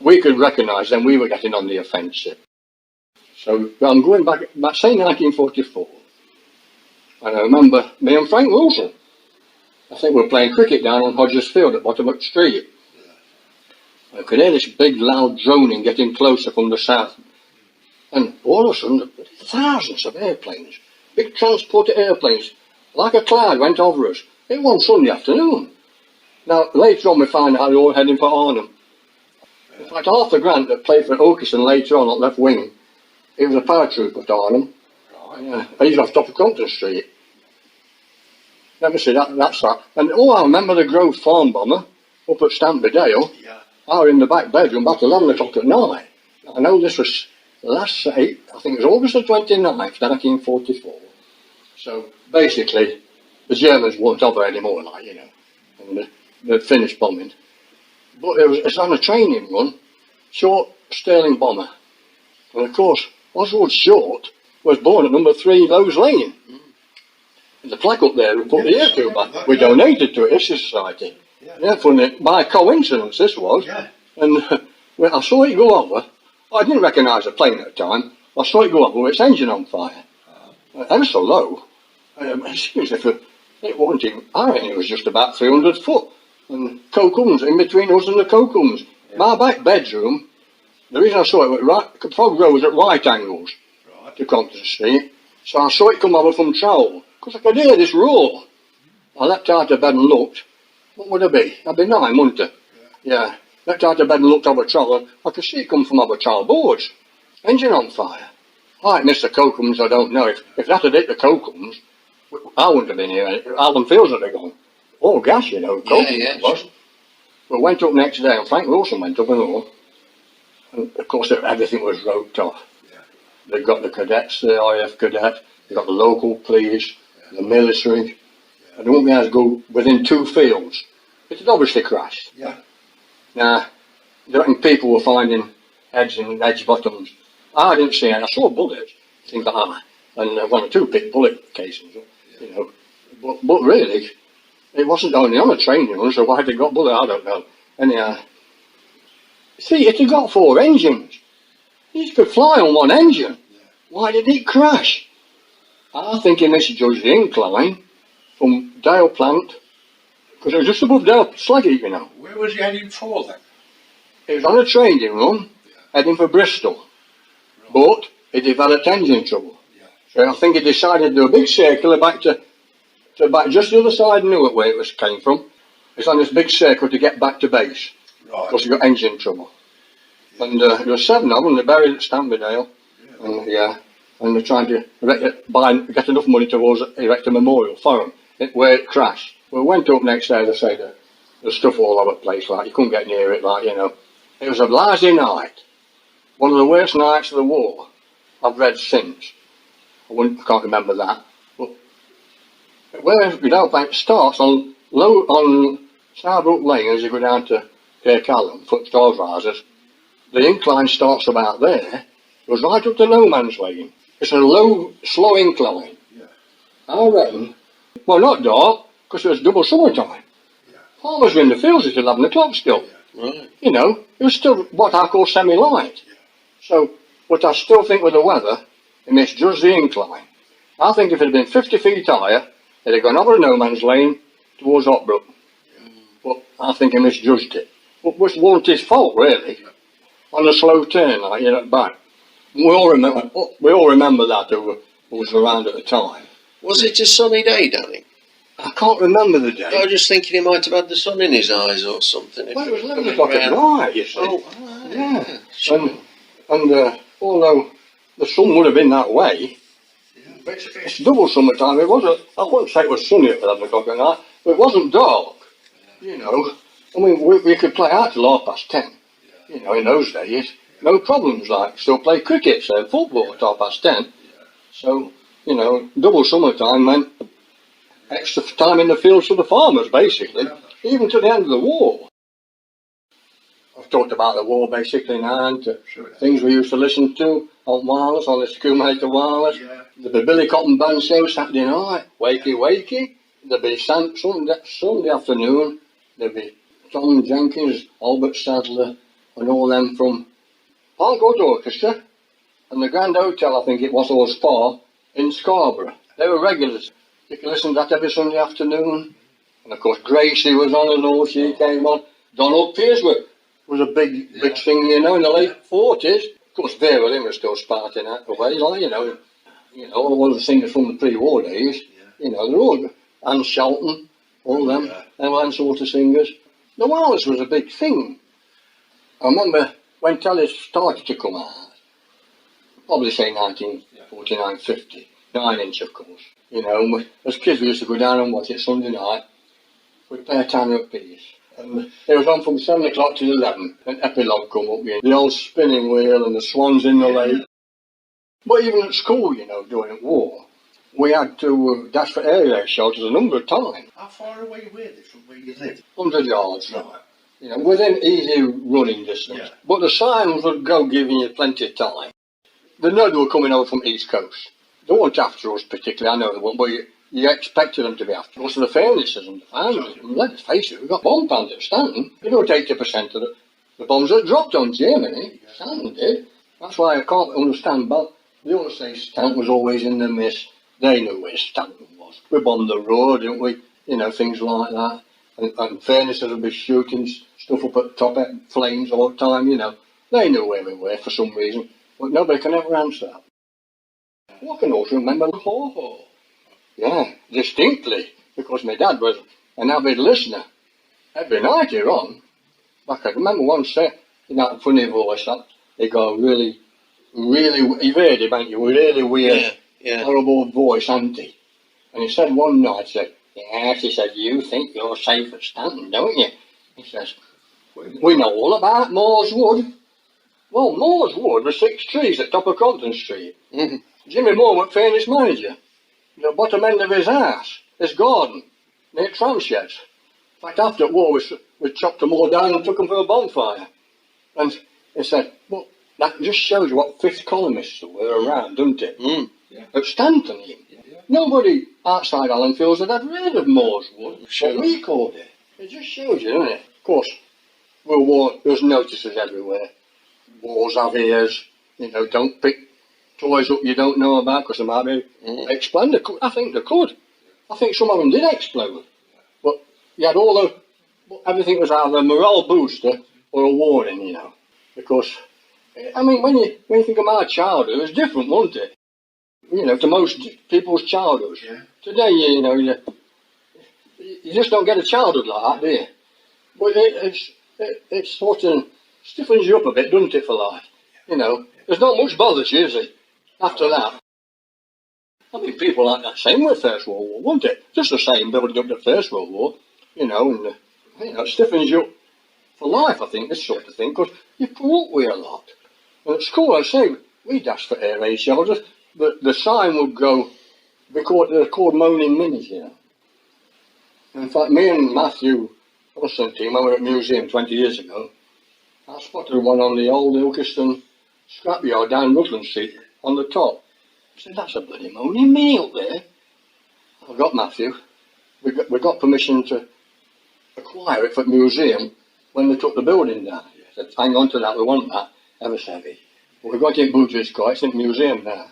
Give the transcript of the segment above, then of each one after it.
we could recognise then we were getting on the offensive. So I'm going back say 1944. And I remember me and Frank Wilson, I think we were playing cricket down on Hodges Field at Bottom Street. I could hear this big loud droning getting closer from the south. And all of a sudden, thousands of airplanes, big transporter airplanes, like a cloud went over us. It was Sunday afternoon. Now, later on we found out they were all heading for Arnhem. In fact, Arthur Grant, that played for Ilkeston later on at left wing, he was a paratrooper at Arnhem. Yeah, he's off top of Compton Street. Never see that's that. And I remember the Grove Farm bomber up at Stampedale. Yeah. I was in the back bedroom about 11 o'clock at night. I know this was last, I think it was August the 29th, 1944. So basically, the Germans weren't over anymore, like, you know, and they'd finished bombing. But it's on a training run, Short Sterling bomber. And of course, Oswald Short was born at number 3 Lowe's Lane. There's a plaque up there we put the air tube back. We donated to it, History Society. Yeah, funny, by coincidence this was. Yeah. And when I saw it go over, I didn't recognise the plane at the time. I saw it go over with its engine on fire. Ever so low. It wasn't even iron, it was just about 300 foot. And Cocums, in between us and the Cocums. Yeah. My back bedroom, the reason I saw it, Frog Row was at right angles to Compton Street. So I saw it come over from Trowell, because I could hear this roar. I leapt out of bed and looked. What would it be? I'd be 9, wouldn't it? Yeah. Leapt out of bed and looked over Trowell, and I could see it come from over Trowell boards. Engine on fire. Like Mr. Cocums, I don't know. If that had hit the Cocums, I wouldn't have been here. Allen Fields would have gone. All gas, you know, Cocums was. Sure. We went up next day, and Frank Wilson went up and all. And of course, everything was roped off. Yeah. They've got the cadets, the RAF cadet, they've got the local police, the military. Yeah. And they won't be able to go within 2 fields. It had obviously crashed. Yeah. Now, people were finding heads and edge bottoms. I didn't see any. I saw bullets, things like that, and 1 or 2 big bullet casings, you know. But really, it wasn't only on a training run, so why they got bullet, I don't know. Anyhow, see, it had got 4 engines. It could fly on 1 engine. Why did it crash? I think he misjudged the incline from Dale Plant, because it was just above Dale Slaggy, you know. Where was he heading for then? It was on a training run, heading for Bristol. Right. But he developed engine trouble. Yeah. So I think he decided to do a big circle back to back just the other side, knew it where it came from. It's on this big circle to get back to base. Right. Because he got engine trouble. Yeah. And there were 7 of them, they're buried at Stampedale. Yeah. And they're trying to get enough money towards erect a memorial for him, where it crashed. We went up next day, they say there's stuff all over the place, like, you couldn't get near it, like, you know. It was a lousy night. One of the worst nights of the war I've read since. I can't remember that. But where Bank starts on Starbrook Lane as you go down to Callum, foot stores risers, the incline starts about there, goes right up to No Man's Lane. It's a low, slow incline. Yeah. I reckon, well, not dark, because it was double summertime. Yeah. Farmers were in the fields at 11 o'clock still. Yeah. Right. You know, it was still what I call semi-light. Yeah. So, but I still think with the weather, it misjudged the incline. I think if it had been 50 feet higher, it'd have gone over No Man's Lane towards Hotbrook. Yeah. But I think he misjudged it. But which wasn't his fault, really. Yeah. On a slow turn, like, you know, back. We all remember that who was around at the time. Was it a sunny day, Danny? I can't remember the day. I was just thinking he might have had the sun in his eyes or something. Well, it was 11 o'clock at night, you see. Oh, yeah. Sure. And although the sun would have been that way, yeah. It's double summertime. I wouldn't say it was sunny at 11 o'clock at night, but it wasn't dark. Yeah. You know, I mean, we could play out till 10:30. Yeah. You know, in those days. No problems, like, still play cricket, so football at 10:30. Yeah. So, you know, double summertime meant extra time in the fields for the farmers, basically, even to the end of the war. I've talked about the war, basically, now, and things we used to listen to on wireless, on the accumulator wireless. Yeah. There'd be Billy Cotton Band show Saturday night, Wakey Wakey. There'd be Sunday afternoon, there'd be Tom Jenkins, Albert Sadler, and all them from Parkwood Orchestra and the Grand Hotel, I think it was, or Spa, in Scarborough. They were regulars. You could listen to that every Sunday afternoon. And of course Gracie was on as all she came on. Donald Pierce was a big singer, you know, in the late 40s. Of course Vera Lynn was still sparting out away, like, you know, all the singers from the pre-war days, you know, they're all good. Anne Shelton, all them, them sort of singers. The Waltz was a big thing. I remember when telly started to come out, probably say 1949, 50, 9-inch of course. You know, and as kids we used to go down and watch it Sunday night. We'd play a tenner apiece. And it was on from 7 o'clock to 11. An epilogue come up with the old spinning wheel and the swans in the lake. But even at school, you know, during war, we had to dash for air raid shelters a number of times. How far away were they from where you lived? 100 yards. Right. You know, within easy running distance. Yeah. But the sirens would go giving you plenty of time. They know they were coming over from East Coast. They weren't after us particularly, I know they weren't, but you expected them to be after us. The furnaces and the fans. Let's face it, we got bomb plans at Stanton. You know, 80% of the bombs that dropped on Germany, Stanton did. That's why I can't understand, but they always say Stanton was always in the mist. They knew where Stanton was. We bombed the road, didn't we? You know, things like that. And furnaces would be shooting stuff up at the top, at flames all the time, you know. They knew where we were for some reason, but nobody can ever answer that. Well, I can also remember the ho-ho. Yeah, distinctly, because my dad was an avid listener. Every night he on. I can remember once in that funny voice, that he got really, you've heard him, ain't you? Really weird, horrible voice, auntie. And he said one night, he said, yes, he said, you think you're safe at Stanton, don't you? He says, we know all about Moore's Wood. Well, Moore's Wood was 6 trees at top of Compton Street. Jimmy Moore was furnace manager. The bottom end of his house, his garden, near tram sheds. In fact, after the war, we chopped them all down and took them for a bonfire. And he said, well, that just shows you what fifth columnists were around, doesn't it? At Stanton, nobody outside Allenfields had ever heard of Moore's Wood, what we called it. It just shows you, doesn't it? Of course, World War, there's notices everywhere. Wars have ears, you know, don't pick toys up you don't know about because they might be explode. I think they could. I think some of them did explode. But you had everything was either a morale booster or a warning, you know. Because, I mean, when you think of my childhood, it was different, wasn't it? You know, to most people's childhoods. Yeah. Today, you know, you just don't get a childhood like that, do you? But it sort of stiffens you up a bit, doesn't it, for life? You know, there's not much bother to you, is there? After that, I mean, people like that same with First World War, wasn't it? Just the same building up to First World War, you know, and you know, it stiffens you up for life, I think, this sort of thing, because you pull up with a lot. And at school, I say, we dashed for air raid shelters. The sign would go, they're called moaning minis, you know. In fact, me and Matthew Constantine, when we were at the museum 20 years ago, I spotted one on the old Ilkeston scrapyard down Rutland Street on the top. I said, that's a bloody moaning mini up there. I got Matthew. We got permission to acquire it for the museum when they took the building down. I said, hang on to that, we want that, ever so heavy. But we got it in Butcher's Court, it's in the museum now.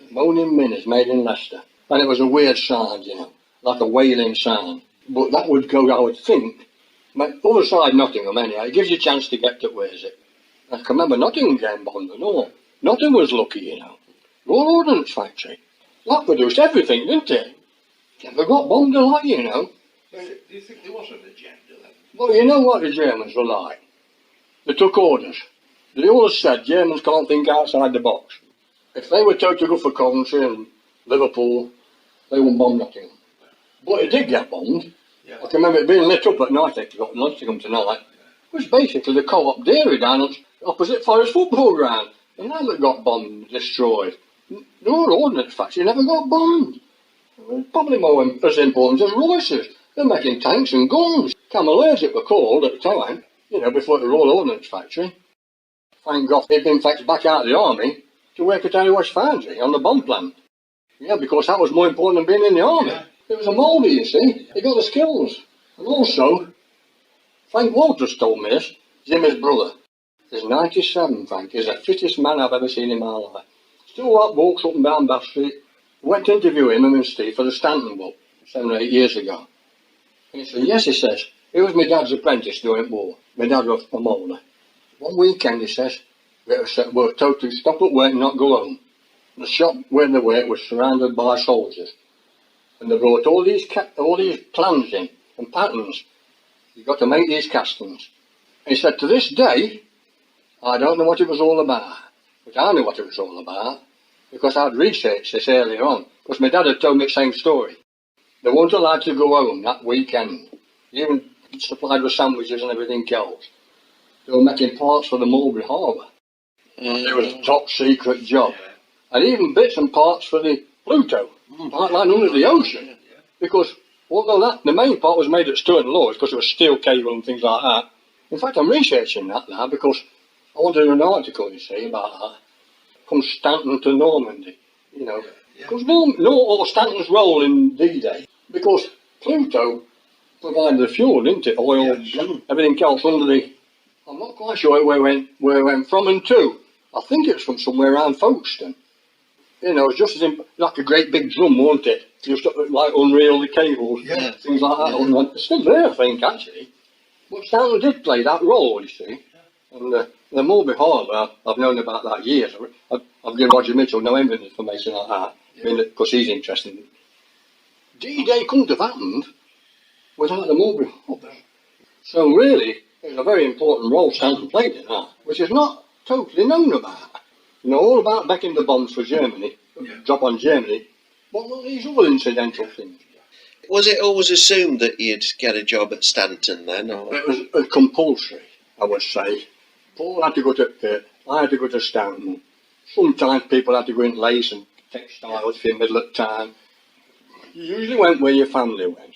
Moaning minis made in Leicester. And it was a weird sound, you know, like a wailing sound. But that would go, I would think, other side Nottingham anyhow, it gives you a chance to get to where's it. I can remember Nottingham getting bombed and all. Nottingham was lucky, you know. Royal Ordnance Factory. That produced everything, didn't it? Never got bombed a lot, you know. Do you think there was an agenda then? Well, you know what the Germans were like. They took orders. They always said Germans can't think outside the box. If they were told to go for Coventry and Liverpool, they wouldn't bomb Nottingham. But it did get bombed. Yeah. I can remember it being lit up at night, I got Nottingham tonight. It was basically the co-op dairy down opposite Forest football ground. And never got bombed, destroyed. The Royal Ordnance Factory never got bombed. Probably more as important as Royce's. They're making tanks and guns. Cameleers it were called at the time, you know, before the Royal Ordnance Factory. Thank God they'd been fetched back out of the army to work at Canary Wash Foundry on the bomb plant. Yeah, because that was more important than being in the army. Yeah. It was a mouldy, you see. He got the skills. And also, Frank Walters told me this, Jimmy's brother. He's 97, Frank. He's the fittest man I've ever seen in my life. Still walks up and down Bath Street. Went to interview him and Steve for the Stanton book 7 or 8 years ago. And he said, yes, he says, he was my dad's apprentice during war. My dad was a moulder. One weekend, he says, we were told to stop at work and not go home. The shop where they worked was surrounded by soldiers. And they brought all these plans in and patterns. You've got to make these castings. And he said, to this day, I don't know what it was all about. But I knew what it was all about. Because I'd researched this earlier on. Because my dad had told me the same story. They weren't allowed to go home that weekend. Even supplied with sandwiches and everything else. They were making parts for the Mulberry Harbour. It was a top secret job. And even bits and parts for the Pluto. Pipeline under the ocean. Because although the main part was made at Stewart and Lawes, because it was steel cable and things like that. In fact, I'm researching that now because I wanted an article, you see, about that. From Stanton to Normandy, you know. Because or Stanton's role in D-Day. Because Pluto provided the fuel, didn't it? Oil, everything else under the... I'm not quite sure where it went from and to. I think it's from somewhere around Folkestone. You know, it's just as like a great big drum, wasn't it? Just like unreel the cables, things like that. It's still there, I think, actually. But Stanton did play that role, you see. And the Mulberry Harbour, I've known about that years. I've given Roger Mitchell no information like that, because he's interested. D-Day couldn't have happened without the Mulberry Harbour. So really, there's a very important role Stanton played in that, which is not totally known about. You know, all about backing the bombs for Germany, drop on Germany, but not these other incidental things. Was it always assumed that you'd get a job at Stanton then? Or? It was compulsory, I would say. Paul had to go to Pitt, I had to go to Stanton. Sometimes people had to go in lace and textiles if you're middle of town. You usually went where your family went.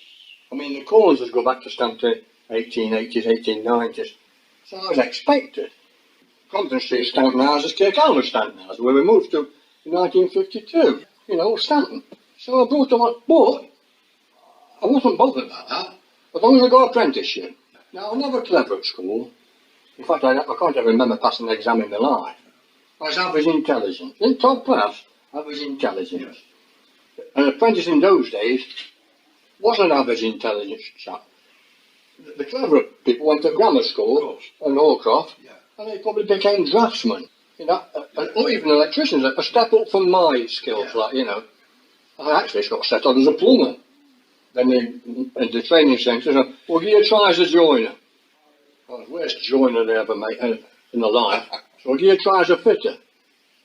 I mean, the Cornses go back to Stanton 1880s, 1890s. So I was expected. Compton Street Stanton houses, Kirkcalman Stanton houses, where we moved to in 1952. You know, Stanton. So I brought them up, but I wasn't bothered about that. As long as I got apprenticeship. Now, I was never clever at school. In fact, I can't ever remember passing an exam in my life. I was average intelligence. In top class, average intelligence. An apprentice in those days wasn't an average intelligence chap. The clever people went to grammar school and Allcroft, and they probably became draftsmen. You know, or even electricians, a step up from my skills, like, you know. I actually got set on as a plumber. Then in the training centre, said, well, give you a try as a joiner. I was the worst joiner they ever made in their life. So I'll give you a try as a fitter.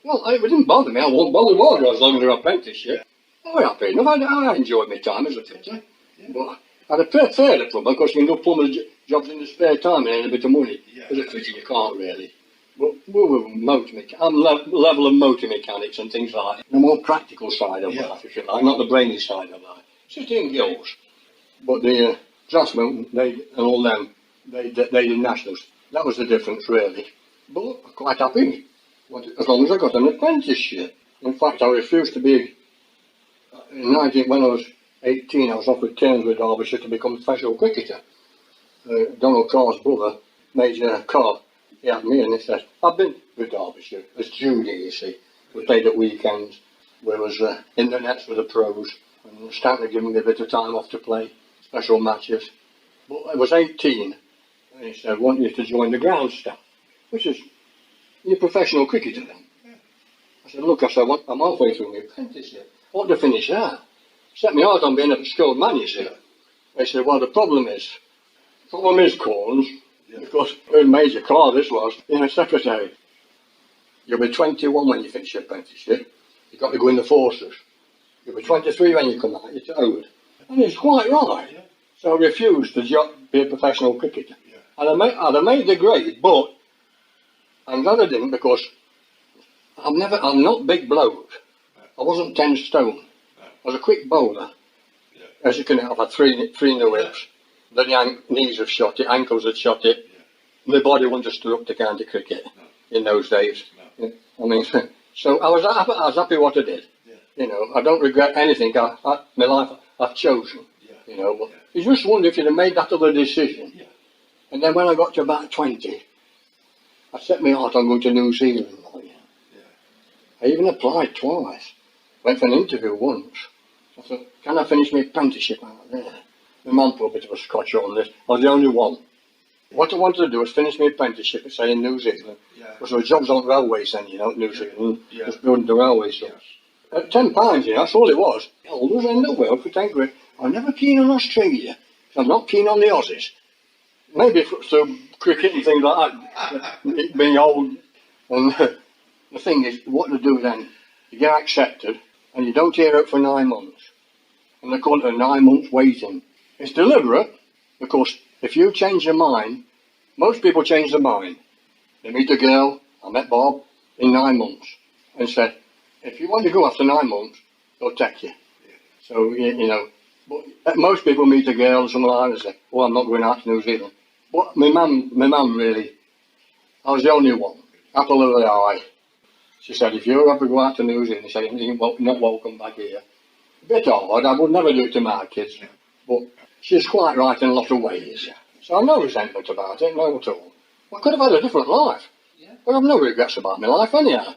Well, it didn't bother me. I wasn't bothered with it as long as I apprenticeship. I was happy enough. I enjoyed my time as a fitter. But I'd have preferred a plumber because you can do plumber jobs in the spare time and earn a bit of money. As a fitter, you can't really. But we were motor mechanics. I'm level of motor mechanics and things like that. The more practical side of life, if you like, not the brainy side of life. Sitting gills. But the draftsmen, and all them, they did nationals. That was the difference, really. But I'm quite happy, as long as I got an apprenticeship. In fact, I refused to be, when I was 18, I was offered terms with Derbyshire to become a professional cricketer. Donald Carr's brother, Major Carr, he had me and he said, I've been with Derbyshire, as Judy, you see. We played at weekends, we was in the nets with the pros, and Stanton had given me a bit of time off to play special matches. But I was 18, and he said, I want you to join the ground staff, which is, you're a professional cricketer then. I said, look, I'm halfway through my apprenticeship. I want to finish that. Set me hard on being a skilled man, you see. They said, well, the problem is Corns, because a major car this was, in a secretary. You'll be 21 when you finish your apprenticeship. You've got to go in the forces. You'll be 23 when you come out, you're towed. And he's quite right. So I refused to be a professional cricketer. And I'd have made the grade, but I'm glad I didn't because I'm not big blowed. I wasn't 10 stone. I was a quick bowler. As you can have, I had three no hips. Then the knees have shot it, ankles had shot it. My body wasn't just stood up to county cricket in those days. I mean, so I was happy what I did. You know, I don't regret anything. My life I've chosen. You know, but you just wonder if you'd have made that other decision. And then when I got to about 20, I set my heart on going to New Zealand. Like, I even applied twice. Went for an interview once. I thought, can I finish my apprenticeship out there? My mum put a bit of a scotch on this. I was the only one. What I wanted to do was finish my apprenticeship, say, in New Zealand. Because there were jobs on railways then, New Zealand. Just building the railways. So. At £10, that's all it was. All was in the world for 10 quid. I'm never keen on Australia. I'm not keen on the Aussies. Maybe through cricket and things like that, being old. And the thing is, what to do then, you get accepted and you don't hear it for 9 months. And they call it a 9 months waiting. It's deliberate, because if you change your mind, most people change their mind. They meet a girl, I met Bob, in 9 months, and said, if you want to go after 9 months, they'll take you. So, but most people meet a girl, someone like that, and say, oh, I'm not going out to New Zealand. But my mum really, I was the only one. Apple of the eye. She said, if you ever go out to New Zealand, she said, you're not welcome back here. A bit hard, I would never do it to my kids. But she's quite right in a lot of ways. So I've no resentment about it, no at all. I could have had a different life. But I've no regrets about my life anyhow.